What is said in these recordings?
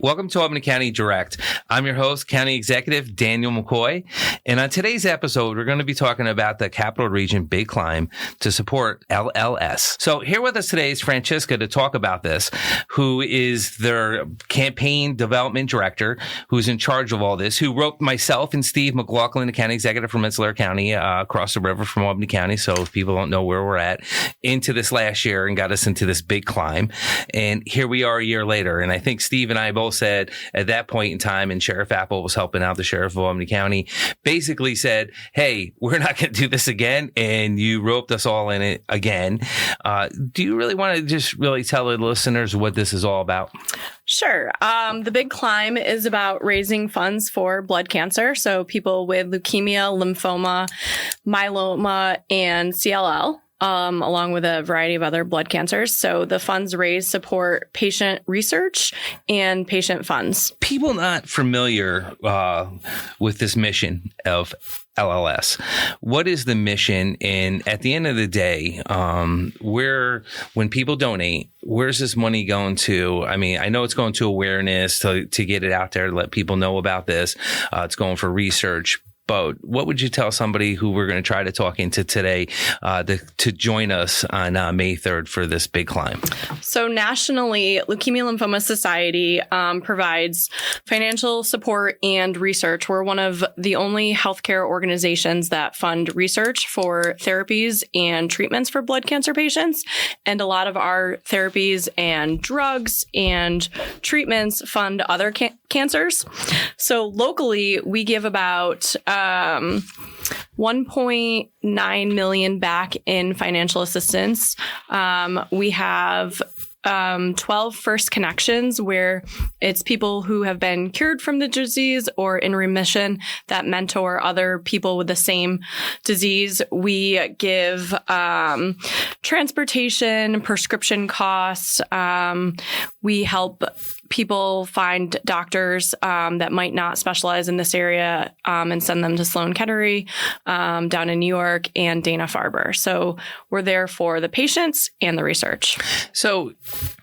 Welcome to Albany County Direct. I'm your host, County Executive Daniel McCoy. And on today's episode, we're going to be talking about the Capital Region Big Climb to support LLS. So here with us today is Francesca to talk about this, who is their campaign development director, who's in charge of all this, who wrote myself and Steve McLaughlin, the county executive from Rensselaer County, across the river from Albany County. So if people don't know where we're at, into this last year and got us into this big climb. And here we are a year later. And I think Steve and I both said at that point in time, and Sheriff Apple was helping out the sheriff of Albany County, basically said, hey, we're not going to do this again. And you roped us all in it again. Do you really want to just really tell the listeners what this is all about? Sure. The Big Climb is about raising funds for blood cancer. So people with leukemia, lymphoma, myeloma, and CLL. Along with a variety of other blood cancers. So the funds raised support patient research and patient funds. People not familiar with this mission of LLS. What is the mission? And at the end of the day, when people donate, where's this money going to? I mean, I know it's going to awareness to get it out there, to let people know about this. It's going for research. But what would you tell somebody who we're going to try to talk into today to join us on May 3rd for this big climb? So nationally, Leukemia Lymphoma Society provides financial support and research. We're one of the only healthcare organizations that fund research for therapies and treatments for blood cancer patients. And a lot of our therapies and drugs and treatments fund other cancers. So locally, we give about 1.9 million back in financial assistance. We have 12 first connections, where it's people who have been cured from the disease or in remission that mentor other people with the same disease. We give transportation, prescription costs. We help people find doctors that might not specialize in this area and send them to Sloan Kettering down in New York and Dana-Farber. So we're there for the patients and the research. So,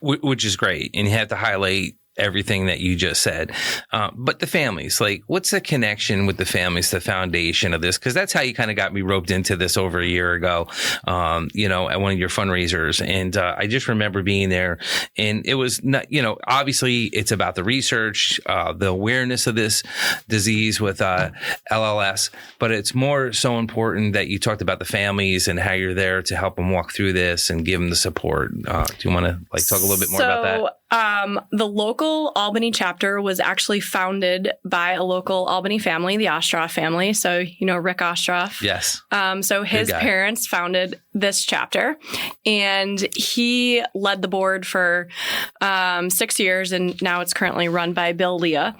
which is great. And you have to highlight everything that you just said. But the families, like, what's the connection with the families, the foundation of this? Because that's how you kind of got me roped into this over a year ago, at one of your fundraisers. And I just remember being there, and it was not, obviously it's about the research, the awareness of this disease with LLS, but it's more so important that you talked about the families and how you're there to help them walk through this and give them the support. Do you want to talk a little bit more about that? The local Albany chapter was actually founded by a local Albany family, the Ostroff family. So, Rick Ostroff. Yes. So his parents founded this chapter, and he led the board for 6 years, and now it's currently run by Bill Leah.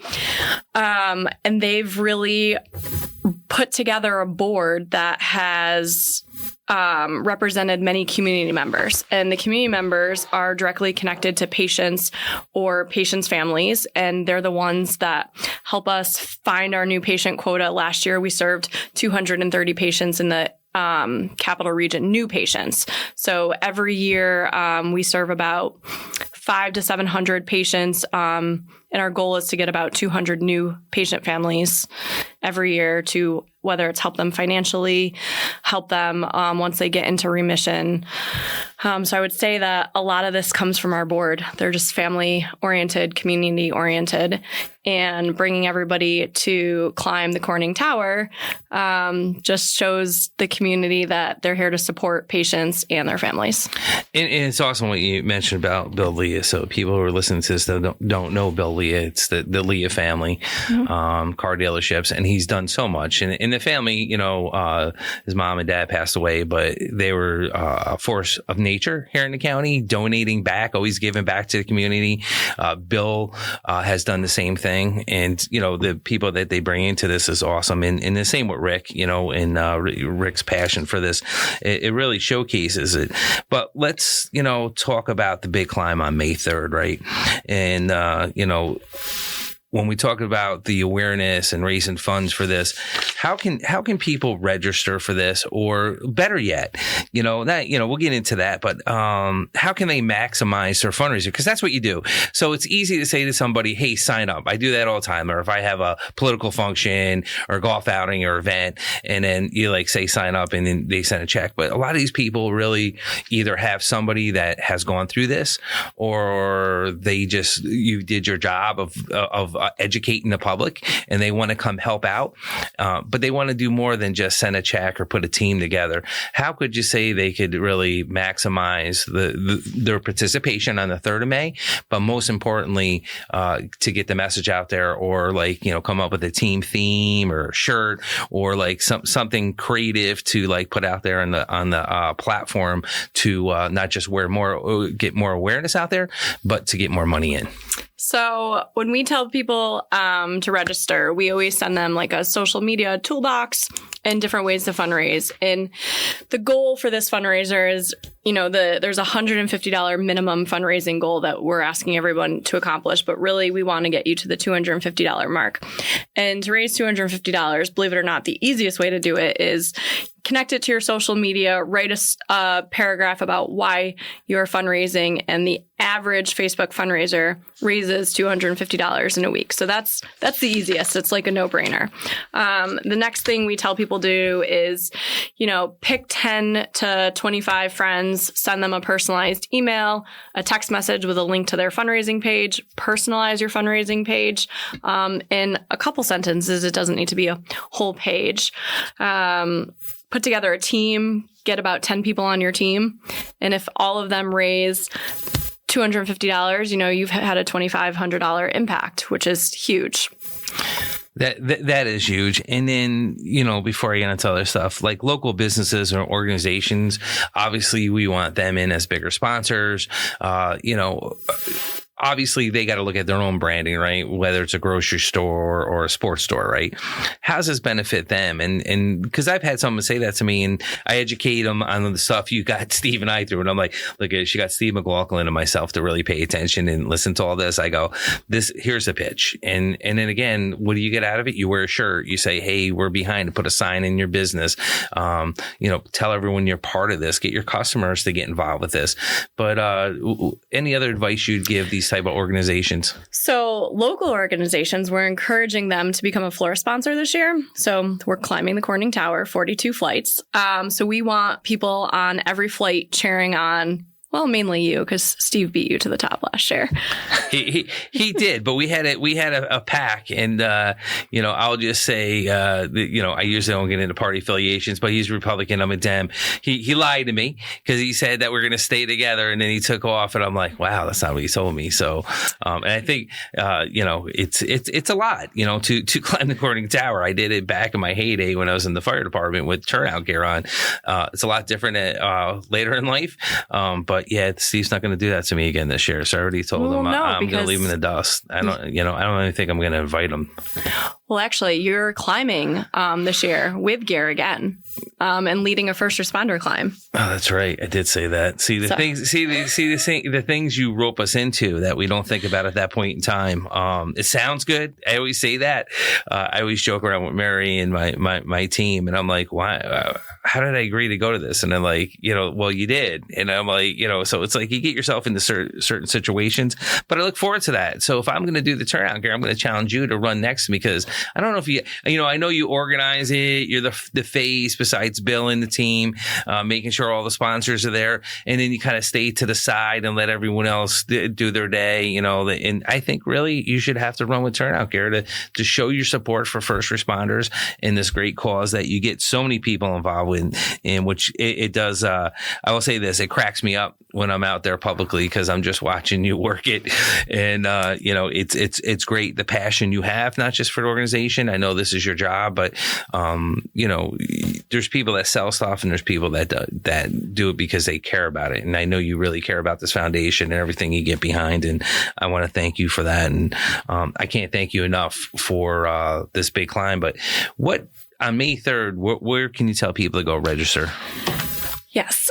And they've really put together a board that has represented many community members, and the community members are directly connected to patients or patients' families, and they're the ones that help us find our new patient quota. Last year, we served 230 patients in the Capital Region, new patients. So every year, we serve about 500 to 700 patients, and our goal is to get about 200 new patient families every year to, whether it's help them financially, help them once they get into remission. So I would say that a lot of this comes from our board. They're just family-oriented, community-oriented, and bringing everybody to climb the Corning Tower just shows the community that they're here to support patients and their families. And it's awesome what you mentioned about Bill Leah. So people who are listening to this that don't know Bill Leah, it's the Leah family, car dealerships, and he's done so much. And in the family, his mom and dad passed away, but they were a force of nature here in the county, donating back, always giving back to the community. Bill has done the same thing. And, the people that they bring into this is awesome. And the same with Rick, and Rick's passion for this. It really showcases it. But let's, talk about the big climb on May 3rd, right? And, when we talk about the awareness and raising funds for this, how can people register for this, or better yet, we'll get into that, but how can they maximize their fundraiser? Because that's what you do. So it's easy to say to somebody, hey, sign up. I do that all the time. Or if I have a political function or golf outing or event, and then you say sign up, and then they send a check. But a lot of these people really either have somebody that has gone through this, or you did your job of educating the public, and they want to come help out, but they want to do more than just send a check or put a team together. How could you say they could really maximize their participation on the 3rd of May, but most importantly, to get the message out there, or come up with a team theme or shirt, or something creative to put out there on the platform to not just get more awareness out there, but to get more money in? So when we tell people to register, we always send them a social media toolbox and different ways to fundraise. And the goal for this fundraiser is, there's a $150 minimum fundraising goal that we're asking everyone to accomplish, but really we want to get you to the $250 mark. And to raise $250, believe it or not, the easiest way to do it is connect it to your social media, write a paragraph about why you're fundraising, and the average Facebook fundraiser raises $250 in a week. So that's the easiest. It's like a no-brainer. The next thing we tell people to do is, pick 10 to 25 friends, send them a personalized email, a text message with a link to their fundraising page, personalize your fundraising page in a couple sentences. It doesn't need to be a whole page. Put together a team, get about 10 people on your team. And if all of them raise $250, you've had a $2,500 impact, which is huge. That is huge. And then, before I get into other stuff, local businesses or organizations, obviously we want them in as bigger sponsors. Obviously, they got to look at their own branding, right? Whether it's a grocery store or a sports store, right? How does this benefit them? And because I've had someone say that to me, and I educate them on the stuff you got Steve and I through, and I'm like, look, she got Steve McLaughlin and myself to really pay attention and listen to all this. I go, here's the pitch. And then again, what do you get out of it? You wear a shirt. You say, hey, we're behind, put a sign in your business. Tell everyone you're part of this. Get your customers to get involved with this. But any other advice you'd give these type of organizations? So local organizations, we're encouraging them to become a floor sponsor this year. So we're climbing the Corning Tower, 42 flights. So we want people on every flight cheering on, well, mainly you, because Steve beat you to the top last year. He did, but we had a pack, and I'll just say I usually don't get into party affiliations, but he's Republican, I'm a Dem. He lied to me because he said that we're going to stay together, and then he took off, and I'm like, wow, that's not what he told me. So, and I think it's a lot, to climb the Corning Tower. I did it back in my heyday when I was in the fire department with turnout gear on. It's a lot different later in life, but yeah, Steve's not going to do that to me again this year. So I already told him I'm going to leave him in the dust. I don't even think I'm going to invite him. Well, actually, you're climbing this year with gear again, and leading a first responder climb. Oh, that's right. I did say that. The things you rope us into that we don't think about at that point in time. It sounds good. I always say that. I always joke around with Mary and my team, and I'm like, why? How did I agree to go to this? And I'm like, well, you did. And I'm like, so it's like you get yourself into certain situations, but I look forward to that. So if I'm going to do the turnout gear, I'm going to challenge you to run next to me, because I don't know if I know you organize it. You're the face besides Bill and the team, making sure all the sponsors are there. And then you kind of stay to the side and let everyone else do their day, and I think really you should have to run with turnout gear to show your support for first responders in this great cause that you get so many people involved with, in which it does. I will say this, it cracks me up when I'm out there publicly, because I'm just watching you work it. And, it's great. The passion you have, not just for the organization. I know this is your job, but, there's people that sell stuff, and there's people that do it because they care about it. And I know you really care about this foundation and everything you get behind. And I want to thank you for that. And, I can't thank you enough for, this big climb. But on May 3rd, where can you tell people to go register? Yes.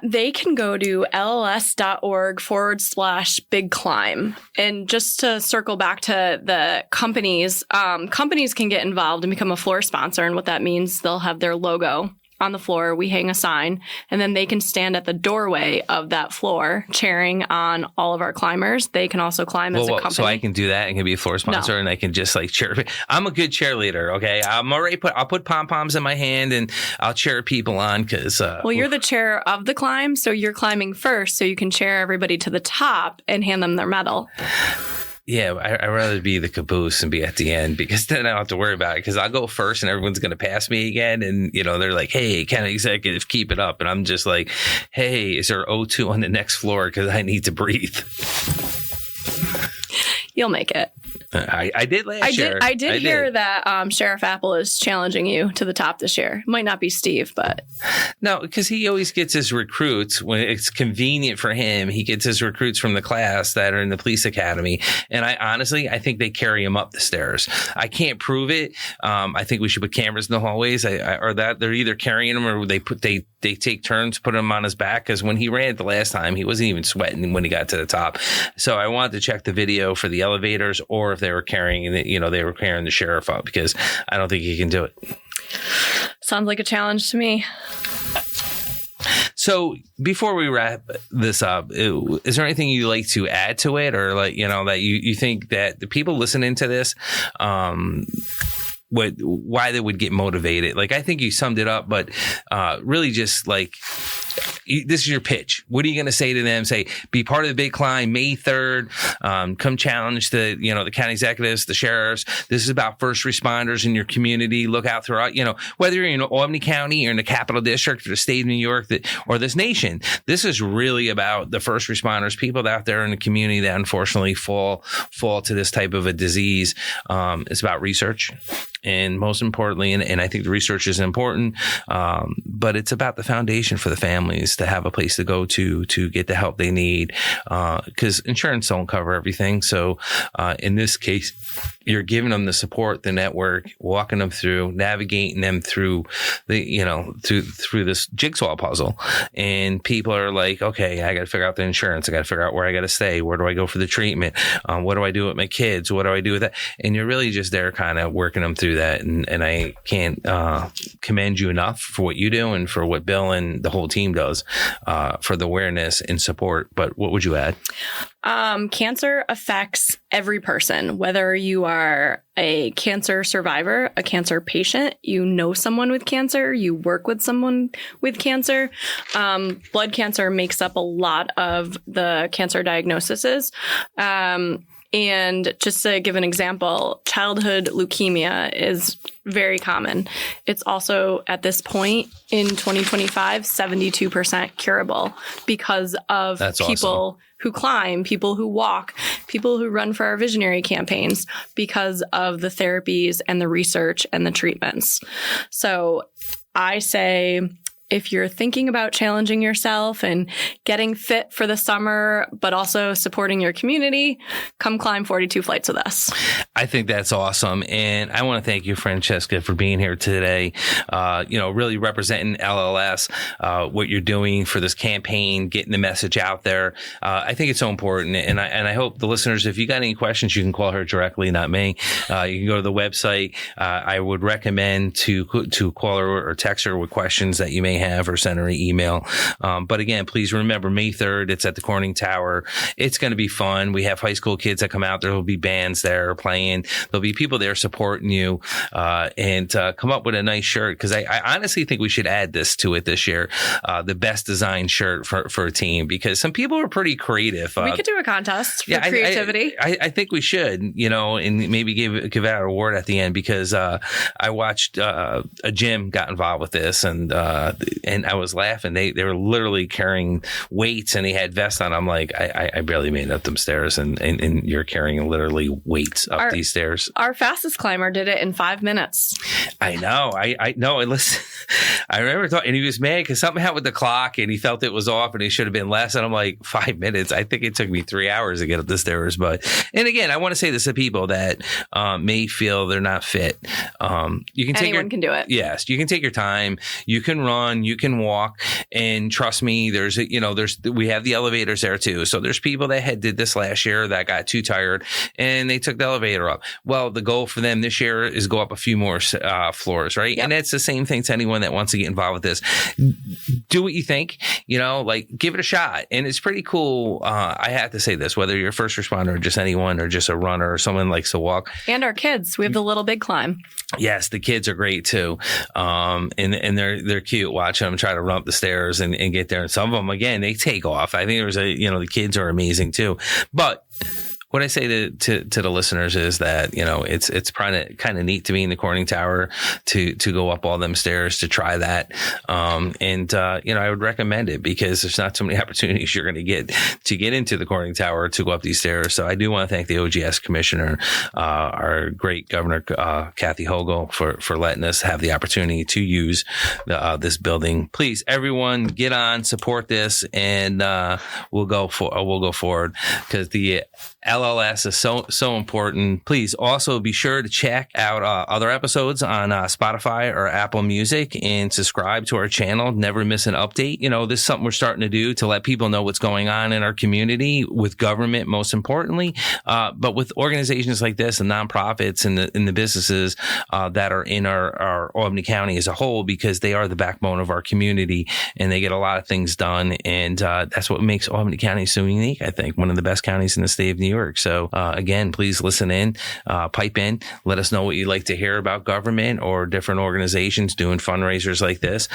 They can go to lls.org/big climb. And just to circle back to the companies, companies can get involved and become a floor sponsor. And what that means, they'll have their logo on the floor. We hang a sign, and then they can stand at the doorway of that floor cheering on all of our climbers. They can also climb as a company. So I can do that and can be a floor sponsor, and I can just like cheer. I'm a good cheerleader. Okay. I'll put pom-poms in my hand and I'll cheer people on because, well, you're the chair of the climb. So you're climbing first. So you can cheer everybody to the top and hand them their medal. Yeah, I'd rather be the caboose and be at the end because then I don't have to worry about it because I'll go first and everyone's going to pass me again. And, they're like, hey, county executive, keep it up. And I'm just like, hey, is there O2 on the next floor because I need to breathe? You'll make it. I did last year. I did hear that Sheriff Apple is challenging you to the top this year. Might not be Steve, but no, because he always gets his recruits when it's convenient for him. He gets his recruits from the class that are in the police academy, and I think they carry him up the stairs. I can't prove it. I think we should put cameras in the hallways, or that they're either carrying him or they take turns put him on his back. Because when he ran it the last time, he wasn't even sweating when he got to the top. So I wanted to check the video for the elevators, or if they were carrying the sheriff up, because I don't think he can do it. Sounds like a challenge to me. So before we wrap this up, is there anything you'd like to add to it, or that you think that the people listening to this, why they would get motivated? Like, I think you summed it up, but really just like, this is your pitch. What are you going to say to them? Say, be part of the big climb, May 3rd. Come challenge the county executives, the sheriffs. This is about first responders in your community. Look out throughout, whether you're in Albany County or in the Capital District or the state of New York or this nation. This is really about the first responders, people out there in the community that unfortunately fall to this type of a disease. It's about research. And most importantly, and I think the research is important, but it's about the foundation for the families to have a place to go to get the help they need, because insurance don't cover everything. So in this case, you're giving them the support, the network, walking them through, navigating them through through this jigsaw puzzle. And people are like, okay, I got to figure out the insurance. I got to figure out where I got to stay. Where do I go for the treatment? What do I do with my kids? What do I do with that? And you're really just there kind of working them through that. And I can't commend you enough for what you do and for what Bill and the whole team does for the awareness and support. But what would you add? Cancer affects every person, whether you are a cancer survivor, a cancer patient, you know someone with cancer, you work with someone with cancer. Blood cancer makes up a lot of the cancer diagnoses. And just to give an example, childhood leukemia is very common. It's also, at this point in 2025, 72% curable because of people who climb, people who walk, people who run for our visionary campaigns, because of the therapies and the research and the treatments. So I say, if you're thinking about challenging yourself and getting fit for the summer, but also supporting your community, come climb 42 flights with us. I think that's awesome. And I want to thank you, Francesca, for being here today, really representing LLS, what you're doing for this campaign, getting the message out there. I think it's so important. And I hope the listeners, if you got any questions, you can call her directly, not me. You can go to the website. I would recommend to call her or text her with questions that you may have, or send her an email. But again, please remember May 3rd, it's at the Corning Tower. It's going to be fun. We have high school kids that come out. There will be bands there playing. There'll be people there supporting you, and come up with a nice shirt. Because I honestly think we should add this to it this year, the best design shirt for a team, because some people are pretty creative. We could do a contest for creativity. I think we should, and maybe give out an award at the end, because I watched a gym got involved with this, and I was laughing. They were literally carrying weights, and he had vests on. I'm like, I barely made it up them stairs, and you're carrying literally weights up these stairs. Our fastest climber did it in 5 minutes. I know. I know. And listen, I remember talking, and he was mad because something happened with the clock, and he felt it was off, and it should have been less. And I'm like, 5 minutes? I think it took me 3 hours to get up the stairs. And again, I want to say this to people that may feel they're not fit. Anyone can do it. Yes, you can take your time. You can run. run, you can walk, and trust me, we have the elevators there too. So there's people that did this last year that got too tired and they took the elevator up. Well, the goal for them this year is go up a few more floors, right? Yep. And it's the same thing to anyone that wants to get involved with this. Do what you think, give it a shot. And it's pretty cool. I have to say this, whether you're a first responder or just anyone or just a runner or someone likes to walk. And our kids, we have the Little Big Climb. Yes, the kids are great too. And they're cute. Watching them try to run up the stairs and get there. And some of them, again, they take off. I think the kids are amazing too. But what I say to the listeners is that, it's kind of neat to be in the Corning Tower, to go up all them stairs, to try that. I would recommend it because there's not so many opportunities you're going to get into the Corning Tower to go up these stairs. So I do want to thank the OGS commissioner, our great Governor, Kathy Hochul, for letting us have the opportunity to use this building. Please, everyone, get on, support this, and we'll go forward because the LLS is so important. Please also be sure to check out other episodes on Spotify or Apple Music and subscribe to our channel. Never miss an update. This is something we're starting to do to let people know what's going on in our community with government, most importantly, but with organizations like this and nonprofits and the businesses that are in our Albany County as a whole, because they are the backbone of our community and they get a lot of things done. And that's what makes Albany County so unique. I think one of the best counties in the state of New York. So again, please listen in, pipe in, let us know what you'd like to hear about government or different organizations doing fundraisers like this.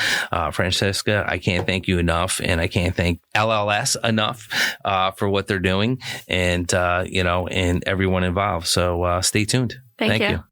Francesca, I can't thank you enough, and I can't thank LLS enough for what they're doing, and and everyone involved. So stay tuned. Thank you.